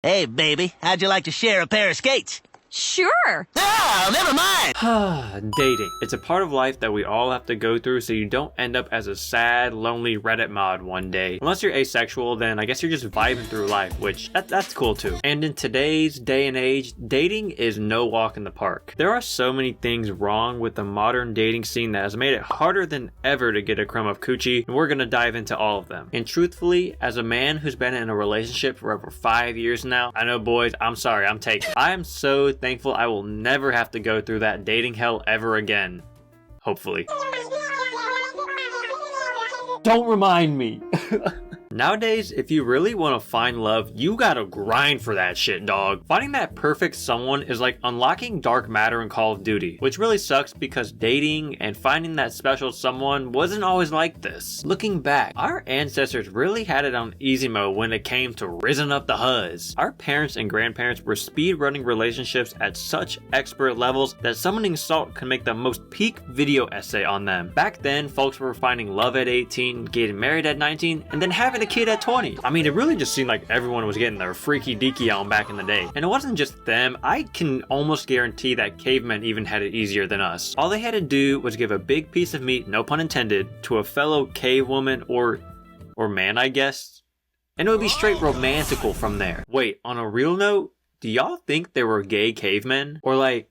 Hey, baby, how'd you like to share a pair of skates? Sure. Oh, never mind. Dating. It's a part of life that we all have to go through so you don't end up as a sad, lonely Reddit mod one day. Unless you're asexual, then I guess you're just vibing through life, which that's cool too. And in today's day and age, dating is no walk in the park. There are so many things wrong with the modern dating scene that has made it harder than ever to get a crumb of coochie, and we're gonna dive into all of them. And truthfully, as a man who's been in a relationship for over 5 years now, I know boys, I'm sorry, I'm taken. I am so thankful I will never have to go through that dating hell ever again. Hopefully. Don't remind me. Nowadays, if you really want to find love, you gotta grind for that shit, dog. Finding that perfect someone is like unlocking dark matter in Call of Duty, which really sucks because dating and finding that special someone wasn't always like this. Looking back, our ancestors really had it on easy mode when it came to risen up the huzz. Our parents and grandparents were speed-running relationships at such expert levels that summoning salt could make the most peak video essay on them. Back then, folks were finding love at 18, getting married at 19, and then having a kid at 20. I mean, it really just seemed like everyone was getting their freaky deaky on back in the day. And it wasn't just them. I can almost guarantee that cavemen even had it easier than us. All they had to do was give a big piece of meat, no pun intended, to a fellow cave woman or man, I guess. And it would be straight romantical from there. Wait, on a real note, do y'all think there were gay cavemen? Or like,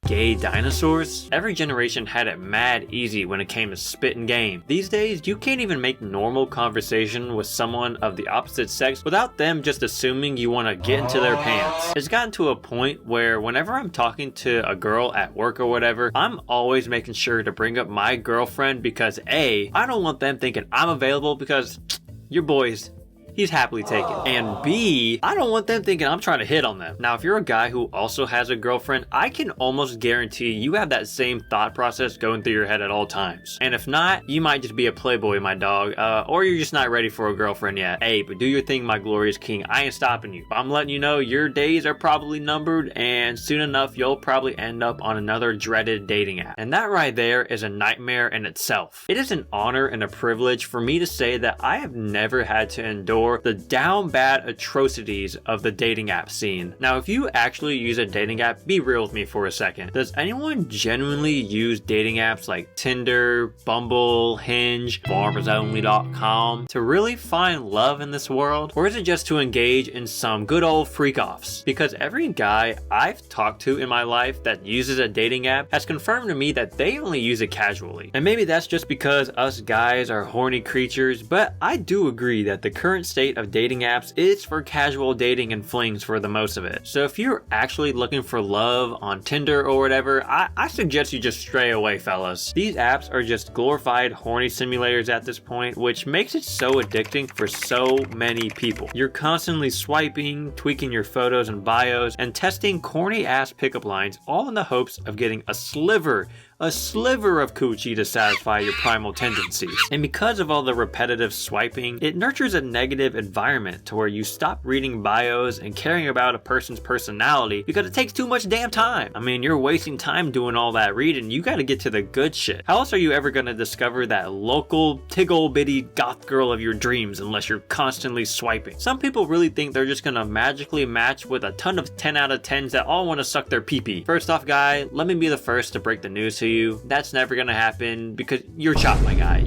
gay dinosaurs? Every generation had it mad easy when it came to spitting game. These days, you can't even make normal conversation with someone of the opposite sex without them just assuming you want to get into their pants. It's gotten to a point where whenever I'm talking to a girl at work or whatever, I'm always making sure to bring up my girlfriend because A, I don't want them thinking I'm available because your boy's he's happily taken. And B, I don't want them thinking I'm trying to hit on them. Now, if you're a guy who also has a girlfriend, I can almost guarantee you have that same thought process going through your head at all times. And if not, you might just be a playboy, my dog, or you're just not ready for a girlfriend yet. Hey, but do your thing, my glorious king. I ain't stopping you. But I'm letting you know your days are probably numbered, and soon enough, you'll probably end up on another dreaded dating app. And that right there is a nightmare in itself. It is an honor and a privilege for me to say that I have never had to endure the down bad atrocities of the dating app scene. Now, if you actually use a dating app, be real with me for a second. Does anyone genuinely use dating apps like Tinder, Bumble, Hinge, FarmersOnly.com to really find love in this world? Or is it just to engage in some good old freak-offs? Because every guy I've talked to in my life that uses a dating app has confirmed to me that they only use it casually. And maybe that's just because us guys are horny creatures, but I do agree that the current state of dating apps is for casual dating and flings for the most of it. So if you're actually looking for love on Tinder or whatever, I suggest you just stray away, fellas. These apps are just glorified horny simulators at this point, which makes it so addicting for so many people. You're constantly swiping, tweaking your photos and bios, and testing corny ass pickup lines, all in the hopes of getting a sliver of coochie to satisfy your primal tendencies. And because of all the repetitive swiping, it nurtures a negative environment to where you stop reading bios and caring about a person's personality because it takes too much damn time. I mean, you're wasting time doing all that reading. You gotta get to the good shit. How else are you ever gonna discover that local tiggle bitty goth girl of your dreams unless you're constantly swiping? Some people really think they're just gonna magically match with a ton of 10 out of 10s that all want to suck their pee-pee. First off, guy, let me be the first to break the news to you. That's never gonna happen because you're chopped, my guy.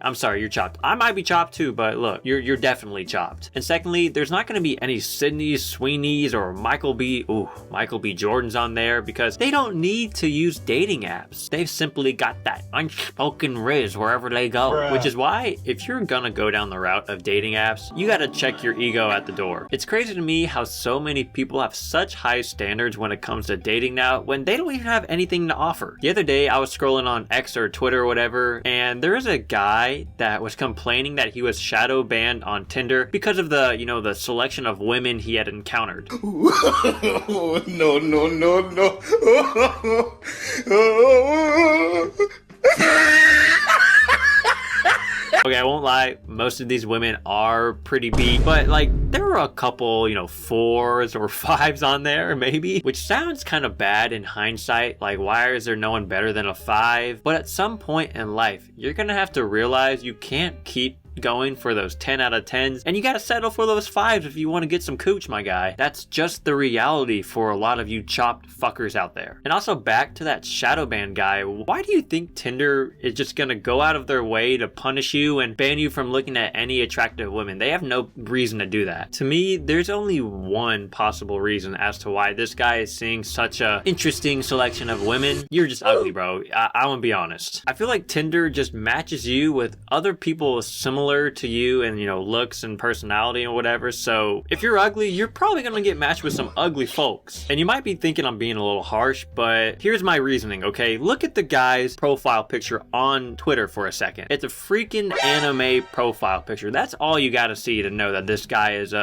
I'm sorry, you're chopped. I might be chopped too, but look, you're definitely chopped. And secondly, there's not going to be any Sydney's, Sweeney's, or Michael B. Jordans on there because they don't need to use dating apps. They've simply got that unspoken riz wherever they go. Bruh. Which is why, if you're gonna go down the route of dating apps, you gotta check your ego at the door. It's crazy to me how so many people have such high standards when it comes to dating now when they don't even have anything to offer. The other day, I was scrolling on X or Twitter or whatever, and there is a guy that was complaining that he was shadow banned on Tinder because of the, the selection of women he had encountered. No. Okay, I won't lie, most of these women are pretty beat, but there were a couple, 4s or 5s on there, maybe, which sounds kind of bad in hindsight. Why is there no one better than a 5? But at some point in life, you're gonna have to realize you can't keep going for those 10 out of 10s, and you gotta settle for those 5s if you want to get some cooch, my guy. That's just the reality for a lot of you chopped fuckers out there. And also back to that shadow ban guy, why do you think Tinder is just gonna go out of their way to punish you and ban you from looking at any attractive women? They have no reason to do that. To me, there's only one possible reason as to why this guy is seeing such a interesting selection of women. You're just ugly, bro. I want to be honest. I feel like Tinder just matches you with other people similar to you and, you know, looks and personality and whatever. So if you're ugly, you're probably gonna get matched with some ugly folks. And you might be thinking I'm being a little harsh, but here's my reasoning, okay? Look at the guy's profile picture on Twitter for a second. It's a freaking anime profile picture. That's all you gotta see to know that this guy is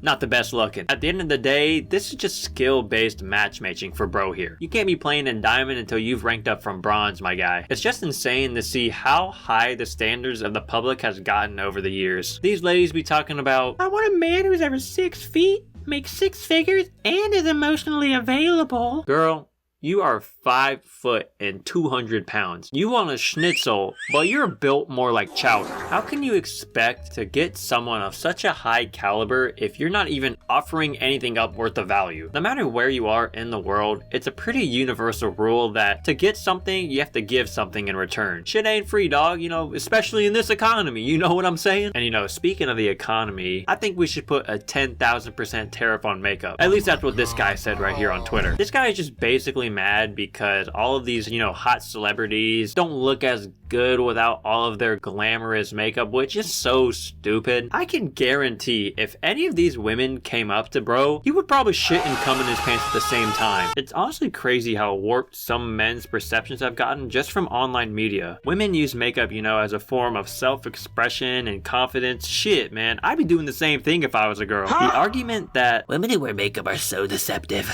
not the best looking. At the end of the day, this is just skill-based matchmaking for bro here. You can't be playing in diamond until you've ranked up from bronze, my guy. It's just insane to see how high the standards of the public has gotten over the years. These ladies be talking about, I want a man who's over 6 feet, makes 6 figures, and is emotionally available. Girl, you are 5 foot and 200 pounds. You want a schnitzel, but you're built more like chowder. How can you expect to get someone of such a high caliber if you're not even offering anything up worth of value? No matter where you are in the world, it's a pretty universal rule that to get something, you have to give something in return. Shit ain't free, dog, you know, especially in this economy, you know what I'm saying? And you know, speaking of the economy, I think we should put a 10,000% tariff on makeup. At least that's what this guy said right here on Twitter. This guy is just basically mad because all of these, you know, hot celebrities don't look as good without all of their glamorous makeup, which is so stupid. I can guarantee if any of these women came up to bro, he would probably shit and cum in his pants at the same time. It's honestly crazy how warped some men's perceptions have gotten just from online media. Women use makeup, you know, as a form of self-expression and confidence. Shit, man, I'd be doing the same thing if I was a girl. The argument that Women who wear makeup are so deceptive.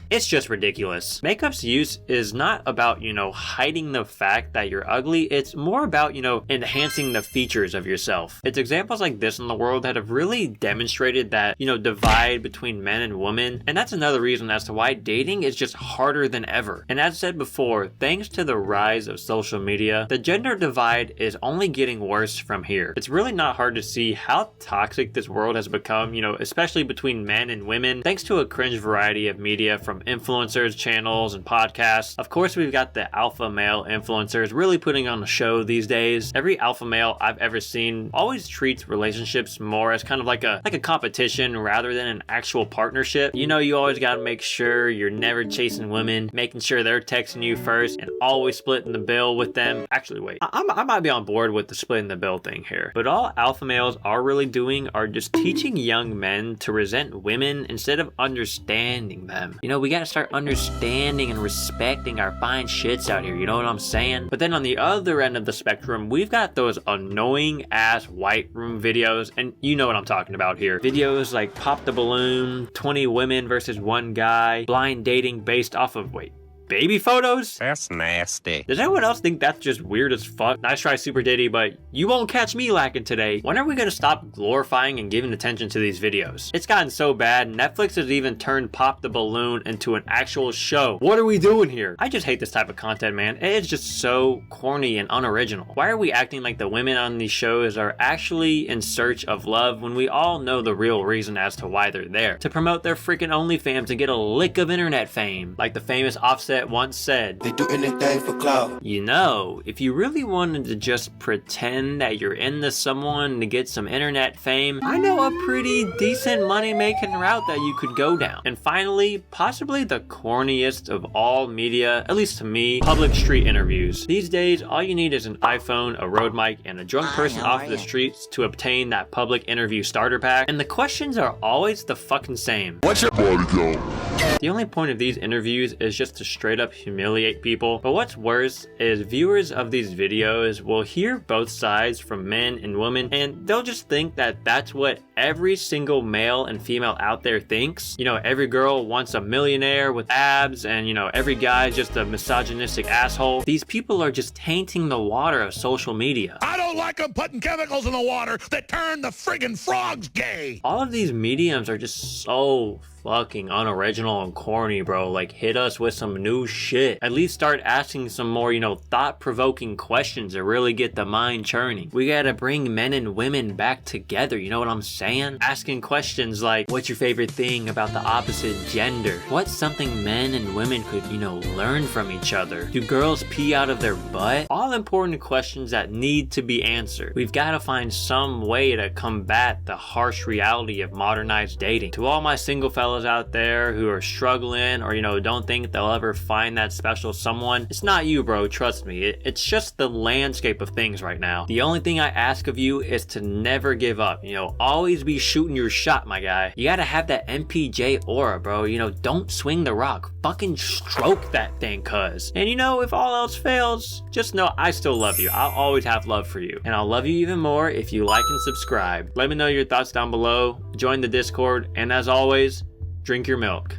it's just ridiculous. Makeup's use is not about, you know, hiding the fact that you're ugly. It's more about, you know, enhancing the features of yourself. It's examples like this in the world that have really demonstrated that, you know, divide between men and women. And that's another reason as to why dating is just harder than ever. And as said before, thanks to the rise of social media, the gender divide is only getting worse from here. It's really not hard to see how toxic this world has become, you know, especially between men and women, thanks to a cringe variety of media from influencers, channels, and podcasts. Of course, we've got the alpha male influencers really putting on a show these days. Every alpha male I've ever seen always treats relationships more as kind of like a competition rather than an actual partnership. You know, you always gotta make sure you're never chasing women, making sure they're texting you first, and always splitting the bill with them. Actually, wait, I might be on board with the splitting the bill thing here. But all alpha males are really doing are just teaching young men to resent women instead of understanding them. You know, we gotta start understanding and respecting our fine shits out here, you know what I'm saying? But then on the other end of the spectrum, we've got those annoying ass white room videos, and you know what I'm talking about here. Videos like Pop the Balloon, 20 women versus 1 guy, blind dating based off of, baby photos? That's nasty. Does anyone else think that's just weird as fuck? Nice try, Super Diddy, but you won't catch me lacking today. When are we gonna stop glorifying and giving attention to these videos? It's gotten so bad, Netflix has even turned Pop the Balloon into an actual show. What are we doing here? I just hate this type of content, man. It's just so corny and unoriginal. Why are we acting like the women on these shows are actually in search of love when we all know the real reason as to why they're there? To promote their freaking OnlyFans and get a lick of internet fame. Like the famous Offset once said, they do anything for clout. You know, if you really wanted to just pretend that you're into someone to get some internet fame, I know a pretty decent money-making route that you could go down. And finally, possibly the corniest of all media, at least to me, public street interviews. These days, all you need is an iPhone, a road mic, and a drunk person off the streets to obtain that public interview starter pack. And the questions are always the fucking same. What's your body count? The only point of these interviews is just to straight up humiliate people. But what's worse is viewers of these videos will hear both sides from men and women, and they'll just think that that's what every single male and female out there thinks. You know, every girl wants a millionaire with abs, and you know, every guy's just a misogynistic asshole. These people are just tainting the water of social media. I don't like them putting chemicals in the water that turn the friggin' frogs gay. All of these mediums are just so fucking unoriginal and corny, bro. Like, hit us with some new new shit. At least start asking some more, you know, thought-provoking questions that really get the mind churning. We gotta bring men and women back together, you know what I'm saying? Asking questions like, what's your favorite thing about the opposite gender? What's something men and women could, you know, learn from each other? Do girls pee out of their butt? All important questions that need to be answered. We've gotta find some way to combat the harsh reality of modernized dating. To all my single fellas out there who are struggling or, you know, don't think they'll ever find that special someone, it's not you, bro, trust me. It's just the landscape of things right now. The only thing I ask of you is to never give up. You know, always be shooting your shot, my guy. You gotta have that MPJ aura, bro. You know, don't swing the rock. Fucking stroke that thing, cuz. And you know, if all else fails, just know I still love you. I'll always have love for you. And I'll love you even more if you like and subscribe. Let me know your thoughts down below. Join the Discord. And as always, drink your milk.